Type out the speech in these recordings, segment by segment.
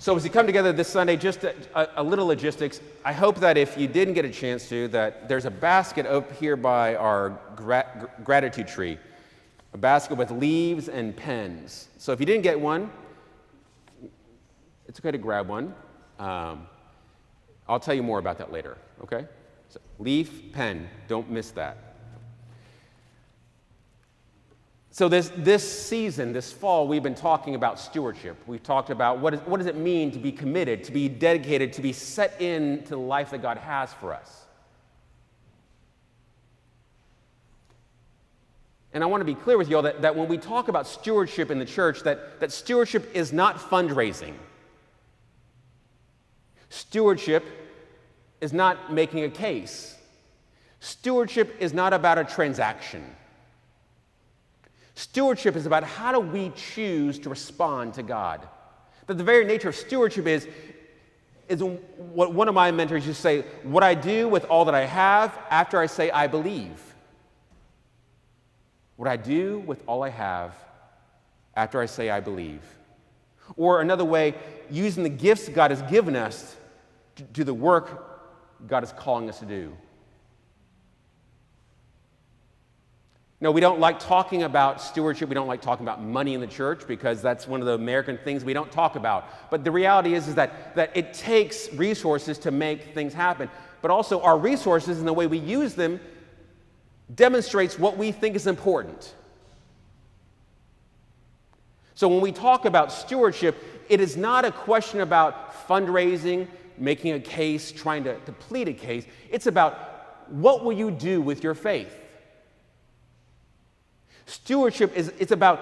So as we come together this Sunday, just a little logistics. I hope that if you didn't get a chance to, that there's a basket up here by our gratitude tree, a basket with leaves and pens. So if you didn't get one, it's okay to grab one. I'll tell you more about that later, okay? So, leaf, pen, don't miss that. So this season, this fall, we've been talking about stewardship. We've talked about what does it mean to be committed, to be dedicated, to be set into the life that God has for us. And I want to be clear with you all that when we talk about stewardship in the church, that stewardship is not fundraising. Stewardship is not making a case. Stewardship is not about a transaction. Stewardship is about how do we choose to respond to God. That the very nature of stewardship is what one of my mentors used to say, what I do with all that I have after I say I believe. What I do with all I have after I say I believe. Or another way, using the gifts God has given us to do the work God is calling us to do. No, we don't like talking about stewardship. We don't like talking about money in the church because that's one of the American things we don't talk about. But the reality is that it takes resources to make things happen. But also our resources and the way we use them demonstrates what we think is important. So when we talk about stewardship, it is not a question about fundraising, making a case, trying to plead a case. It's about what will you do with your faith? Stewardship it's about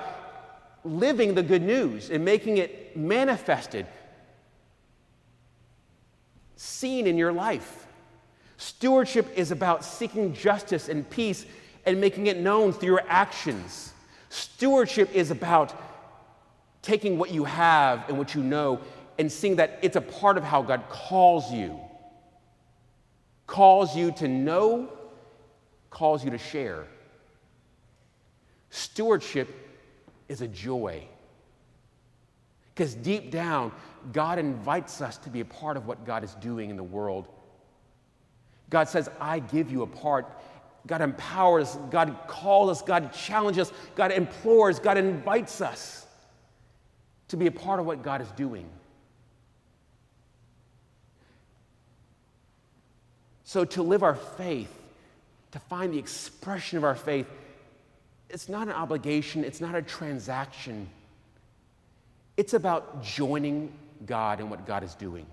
living the good news and making it manifested, seen in your life. Stewardship is about seeking justice and peace and making it known through your actions. Stewardship is about taking what you have and what you know and seeing that it's a part of how God calls you. Calls you to know, calls you to share. Stewardship is a joy. Because deep down, God invites us to be a part of what God is doing in the world. God says, I give you a part. God empowers, God calls us, God challenges us, God implores, God invites us to be a part of what God is doing. So to live our faith, to find the expression of our faith, it's not an obligation, it's not a transaction. It's about joining God in what God is doing.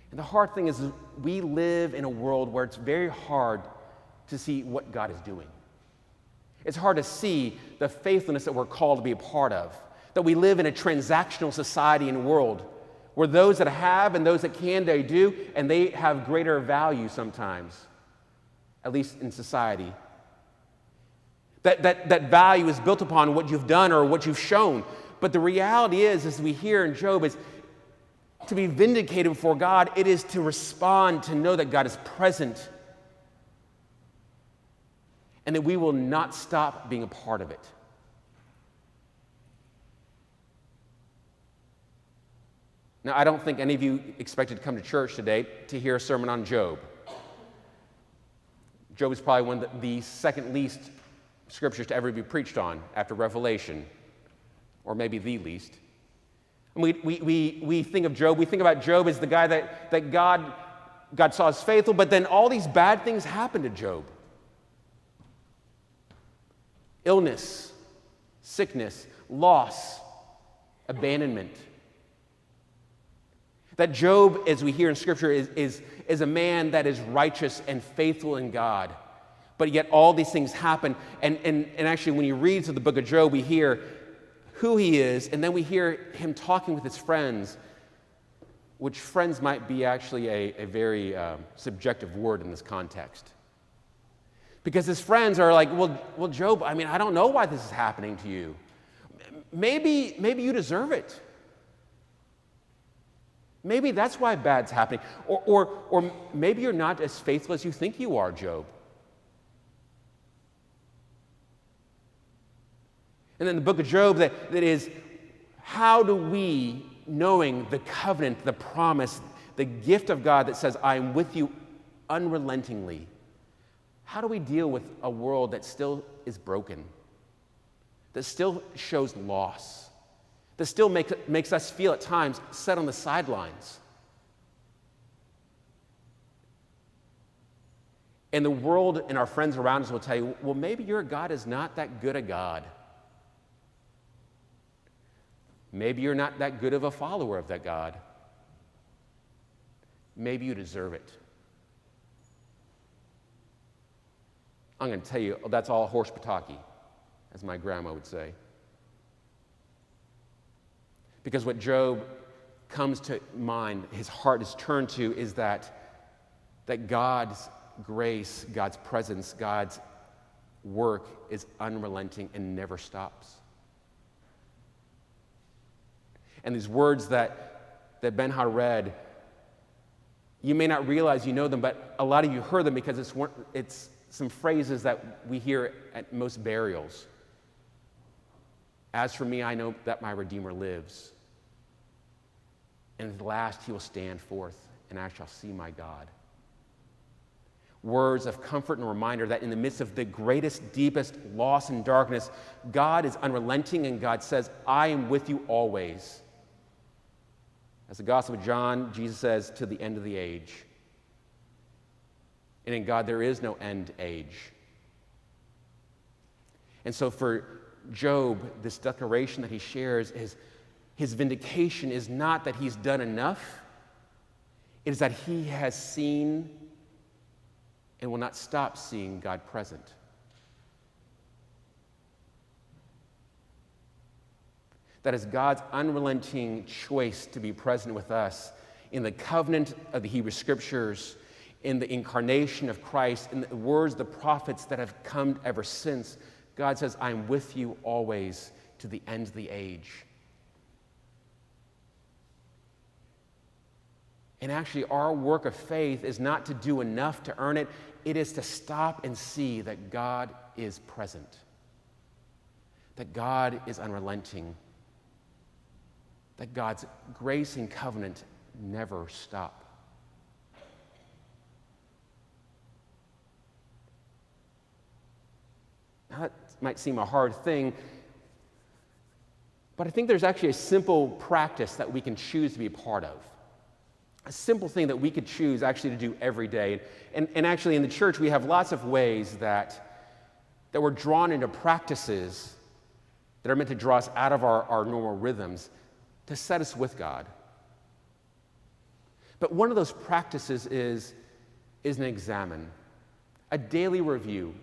And the hard thing is we live in a world where it's very hard to see what God is doing. It's hard to see the faithfulness that we're called to be a part of. That we live in a transactional society and world where those that have and those that can, they do, and they have greater value sometimes, at least in society. That value is built upon what you've done or what you've shown. But the reality is, as we hear in Job, is to be vindicated before God, it is to respond, to know that God is present, and that we will not stop being a part of it. Now, I don't think any of you expected to come to church today to hear a sermon on Job. Job is probably one of the second least scriptures to ever be preached on after Revelation, or maybe the least. And we think of Job, we think about Job as the guy that God saw as faithful, but then all these bad things happened to Job. Illness, sickness, loss, abandonment. That Job, as we hear in Scripture, is a man that is righteous and faithful in God. But yet all these things happen. And actually, when you read through the book of Job, we hear who he is, and then we hear him talking with his friends, which friends might be actually a very subjective word in this context. Because his friends are like, well, Job, I mean, I don't know why this is happening to you. Maybe you deserve it. Maybe that's why bad's happening. Or maybe you're not as faithful as you think you are, Job. And then the book of Job that is How do we, knowing the covenant, the promise, the gift of God that says, I am with you unrelentingly, how do we deal with a world that still is broken, that still shows loss, that still makes us feel at times set on the sidelines? And the world and our friends around us will tell you, well, maybe your God is not that good a God. Maybe you're not that good of a follower of that God. Maybe you deserve it. I'm going to tell you, that's all horse pataki, as my grandma would say. Because what Job comes to mind, his heart is turned to, is that God's grace, God's presence, God's work is unrelenting and never stops. And these words that Ben-Har read, you may not realize you know them, but a lot of you heard them because it's some phrases that we hear at most burials. As for me, I know that my Redeemer lives. And at last he will stand forth, and I shall see my God. Words of comfort and reminder that in the midst of the greatest, deepest loss and darkness, God is unrelenting, and God says, I am with you always. As the Gospel of John, Jesus says, to the end of the age. And in God, there is no end age. And so for Job, this declaration that he shares is his vindication is not that he's done enough. It is that he has seen and will not stop seeing God present. That is God's unrelenting choice to be present with us in the covenant of the Hebrew Scriptures, in the incarnation of Christ, in the words of the prophets that have come ever since. God says, I am with you always to the end of the age. And actually, our work of faith is not to do enough to earn it. It is to stop and see that God is present, that God is unrelenting, that God's grace and covenant never stop. Now, that might seem a hard thing, but I think there's actually a simple practice that we can choose to be a part of. A simple thing that we could choose actually to do every day. And actually in the church, we have lots of ways that we're drawn into practices that are meant to draw us out of our normal rhythms to set us with God. But one of those practices is an examine, a daily review,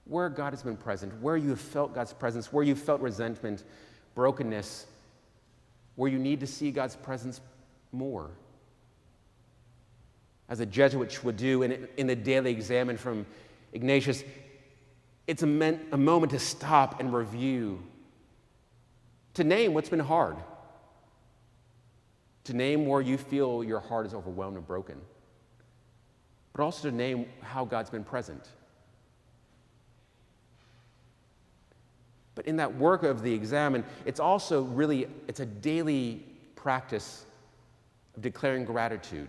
where God has been present, where you have felt God's presence, where you felt resentment, brokenness, where you need to see God's presence more. As a Jesuit would do in the daily examine from Ignatius, it's a moment to stop and review, to name what's been hard, to name where you feel your heart is overwhelmed and broken, but also to name how God's been present. But in that work of the examine, it's also really, it's a daily practice of declaring gratitude.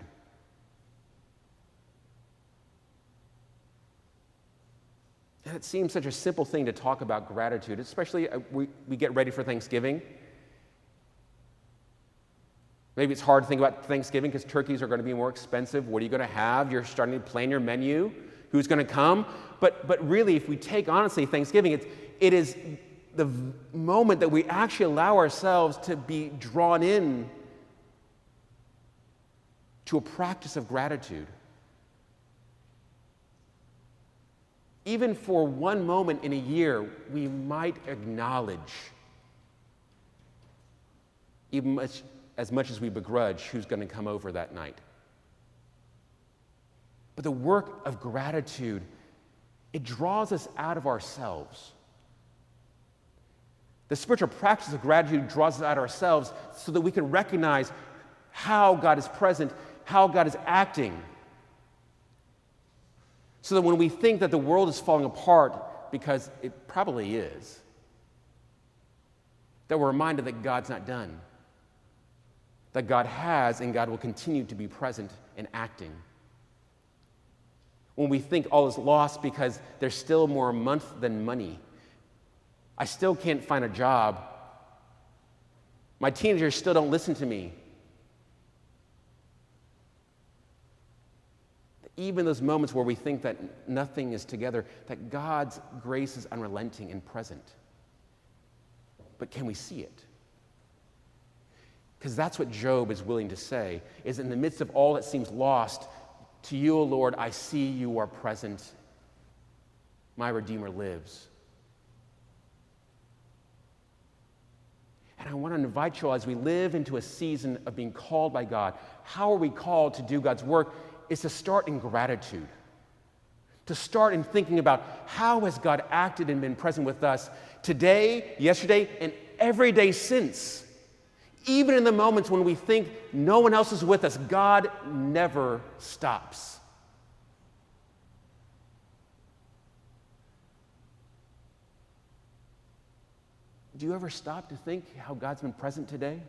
And it seems such a simple thing to talk about gratitude, especially we get ready for Thanksgiving. Maybe it's hard to think about Thanksgiving because turkeys are going to be more expensive. What are you going to have? You're starting to plan your menu. Who's going to come? But really, if we take honestly Thanksgiving, it is the moment that we actually allow ourselves to be drawn in to a practice of gratitude. Even for one moment in a year, we might acknowledge, even as much as we begrudge, who's going to come over that night. But the work of gratitude, it draws us out of ourselves. The spiritual practice of gratitude draws us out of ourselves so that we can recognize how God is present, how God is acting. So that when we think that the world is falling apart, because it probably is, that we're reminded that God's not done, that God has and God will continue to be present and acting. When we think all is lost because there's still more a month than money, I still can't find a job, my teenagers still don't listen to me. Even those moments where we think that nothing is together, that God's grace is unrelenting and present. But can we see it? Because that's what Job is willing to say, is in the midst of all that seems lost, to you, O Lord, I see you are present. My Redeemer lives. And I want to invite you all, as we live into a season of being called by God, how are we called to do God's work? Is to start in gratitude. To start in thinking about how has God acted and been present with us today, yesterday, and every day since. Even in the moments when we think no one else is with us, God never stops. Do you ever stop to think how God's been present today?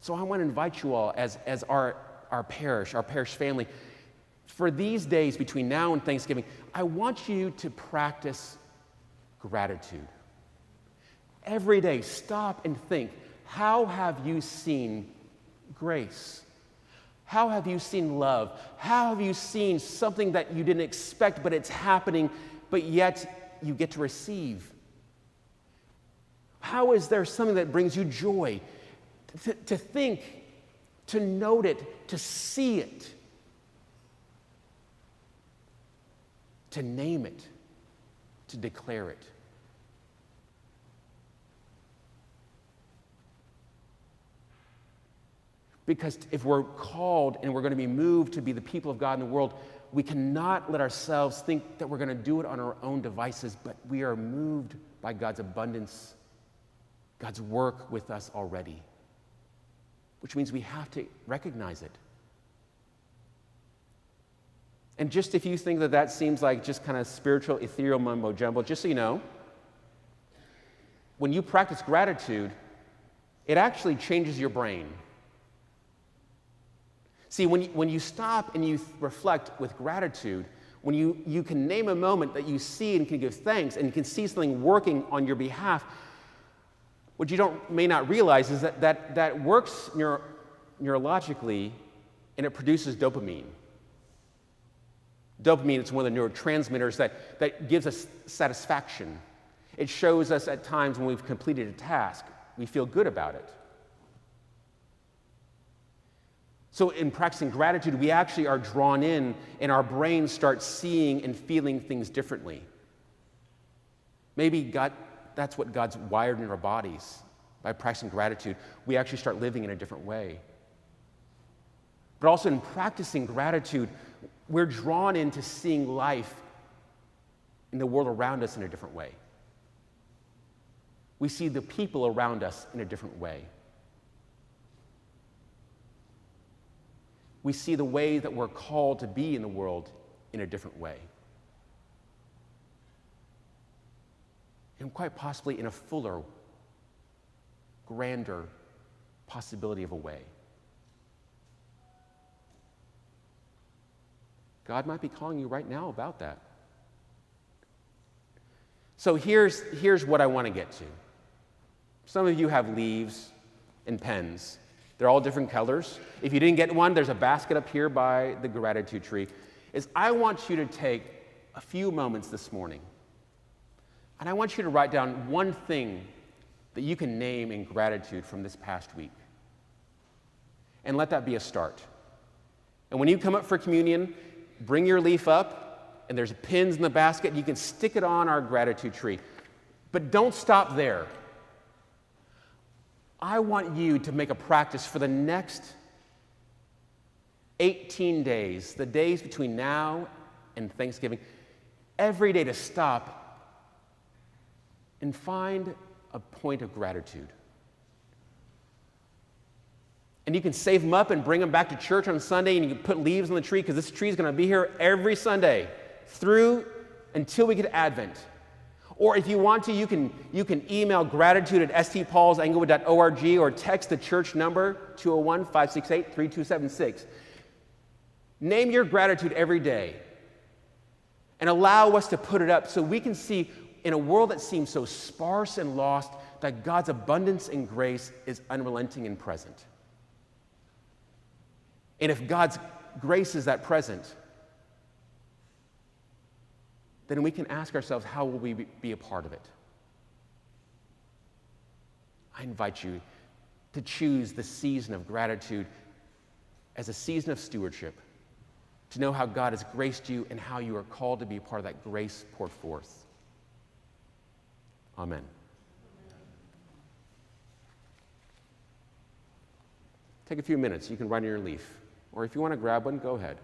So I want to invite you all as our parish family, for these days between now and Thanksgiving, I want you to practice gratitude. Every day, stop and think, how have you seen grace? How have you seen love? How have you seen something that you didn't expect, but it's happening, but yet you get to receive? How is there something that brings you joy? To think, to note it, to see it, to name it, to declare it. Because if we're called and we're going to be moved to be the people of God in the world, we cannot let ourselves think that we're going to do it on our own devices, but we are moved by God's abundance, God's work with us already, which means we have to recognize it. And just if you think that that seems like just kind of spiritual, ethereal mumbo jumbo, just so you know, when you practice gratitude, it actually changes your brain. See, when you stop and you reflect with gratitude, when you can name a moment that you see and can give thanks and you can see something working on your behalf, what you may not realize is that works neurologically and it produces dopamine. Dopamine is one of the neurotransmitters that gives us satisfaction. It shows us at times when we've completed a task, we feel good about it. So in practicing gratitude, we actually are drawn in and our brains start seeing and feeling things differently. Maybe that's what God's wired in our bodies. By practicing gratitude, we actually start living in a different way. But also in practicing gratitude, we're drawn into seeing life in the world around us in a different way. We see the people around us in a different way. We see the way that we're called to be in the world in a different way. And quite possibly in a fuller, grander possibility of a way. God might be calling you right now about that. So here's what I want to get to. Some of you have leaves and pens. They're all different colors. If you didn't get one, there's a basket up here by the gratitude tree. I want you to take a few moments this morning, and I want you to write down one thing that you can name in gratitude from this past week. And let that be a start. And when you come up for communion, bring your leaf up, and there's pins in the basket. You can stick it on our gratitude tree. But don't stop there. I want you to make a practice for the next 18 days, the days between now and Thanksgiving, every day to stop and find a point of gratitude. And you can save them up and bring them back to church on Sunday, and you can put leaves on the tree, because this tree is going to be here every Sunday through until we get to Advent. Or if you want to, you can email gratitude@stpaulsenglewood.org or text the church number 201-568-3276. Name your gratitude every day and allow us to put it up so we can see in a world that seems so sparse and lost that God's abundance and grace is unrelenting and present. And if God's grace is that present, then we can ask ourselves, how will we be a part of it? I invite you to choose the season of gratitude as a season of stewardship, to know how God has graced you and how you are called to be part of that grace poured forth. Amen. Take a few minutes. You can write in your leaf. Or if you want to grab one, go ahead.